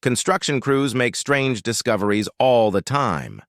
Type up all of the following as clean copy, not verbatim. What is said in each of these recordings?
Construction crews make strange discoveries all the time.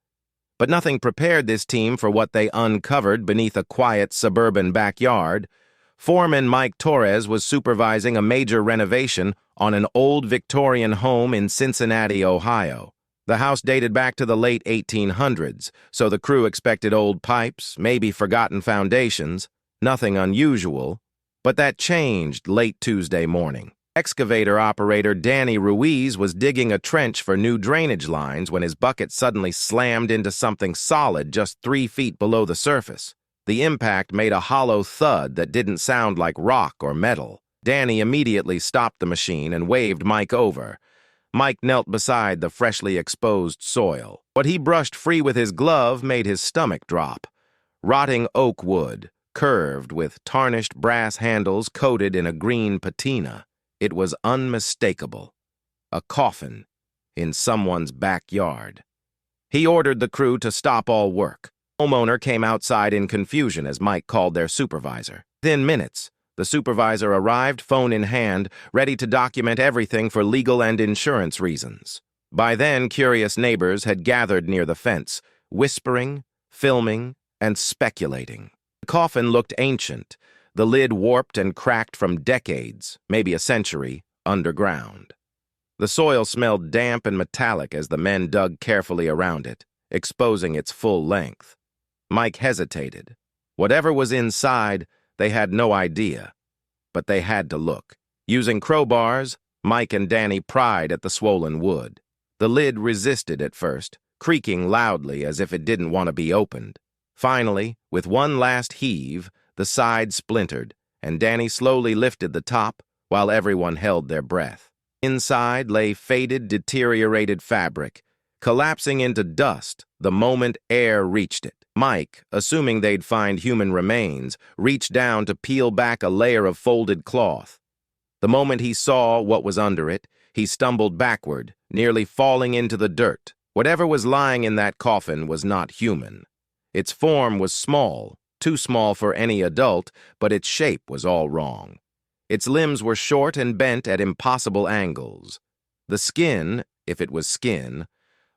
But nothing prepared this team for what they uncovered beneath a quiet suburban backyard. Foreman Mike Torres was supervising a major renovation on an old Victorian home in Cincinnati, Ohio. The house dated back to the late 1800s, so the crew expected old pipes, maybe forgotten foundations, nothing unusual. But that changed late Tuesday morning. Excavator operator Danny Ruiz was digging a trench for new drainage lines when his bucket suddenly slammed into something solid just 3 feet below the surface. The impact made a hollow thud that didn't sound like rock or metal. Danny immediately stopped the machine and waved Mike over. Mike knelt beside the freshly exposed soil. What he brushed free with his glove made his stomach drop. Rotting oak wood, curved with tarnished brass handles coated in a green patina. It was unmistakable. A coffin in someone's backyard. He ordered the crew to stop all work. The homeowner came outside in confusion as Mike called their supervisor. Within minutes, the supervisor arrived, phone in hand, ready to document everything for legal and insurance reasons. By then, curious neighbors had gathered near the fence, whispering, filming, and speculating. The coffin looked ancient, the lid warped and cracked from decades, maybe a century, underground. The soil smelled damp and metallic as the men dug carefully around it, exposing its full length. Mike hesitated. Whatever was inside, they had no idea. But they had to look. Using crowbars, Mike and Danny pried at the swollen wood. The lid resisted at first, creaking loudly as if it didn't want to be opened. Finally, with one last heave, the side splintered, and Danny slowly lifted the top while everyone held their breath. Inside lay faded, deteriorated fabric, collapsing into dust the moment air reached it. Mike, assuming they'd find human remains, reached down to peel back a layer of folded cloth. The moment he saw what was under it, he stumbled backward, nearly falling into the dirt. Whatever was lying in that coffin was not human. Its form was small, too small for any adult, but its shape was all wrong. Its limbs were short and bent at impossible angles. The skin, if it was skin,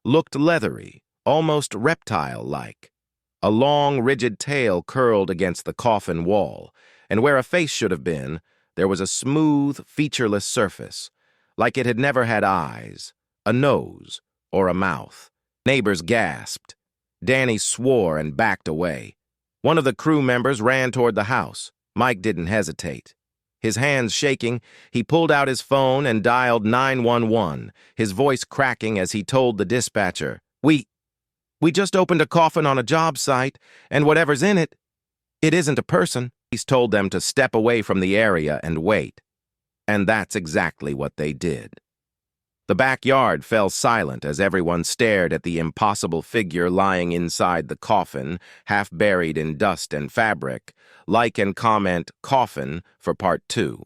looked leathery, almost reptile-like. A long, rigid tail curled against the coffin wall, and where a face should have been, there was a smooth, featureless surface, like it had never had eyes, a nose, or a mouth. Neighbors gasped. Danny swore and backed away. One of the crew members ran toward the house. Mike didn't hesitate. His hands shaking, he pulled out his phone and dialed 911, his voice cracking as he told the dispatcher, We just opened a coffin on a job site, and whatever's in it, it isn't a person. He's told them to step away from the area and wait. And that's exactly what they did. The backyard fell silent as everyone stared at the impossible figure lying inside the coffin, half buried in dust and fabric. Like and comment "Coffin" for Part 2.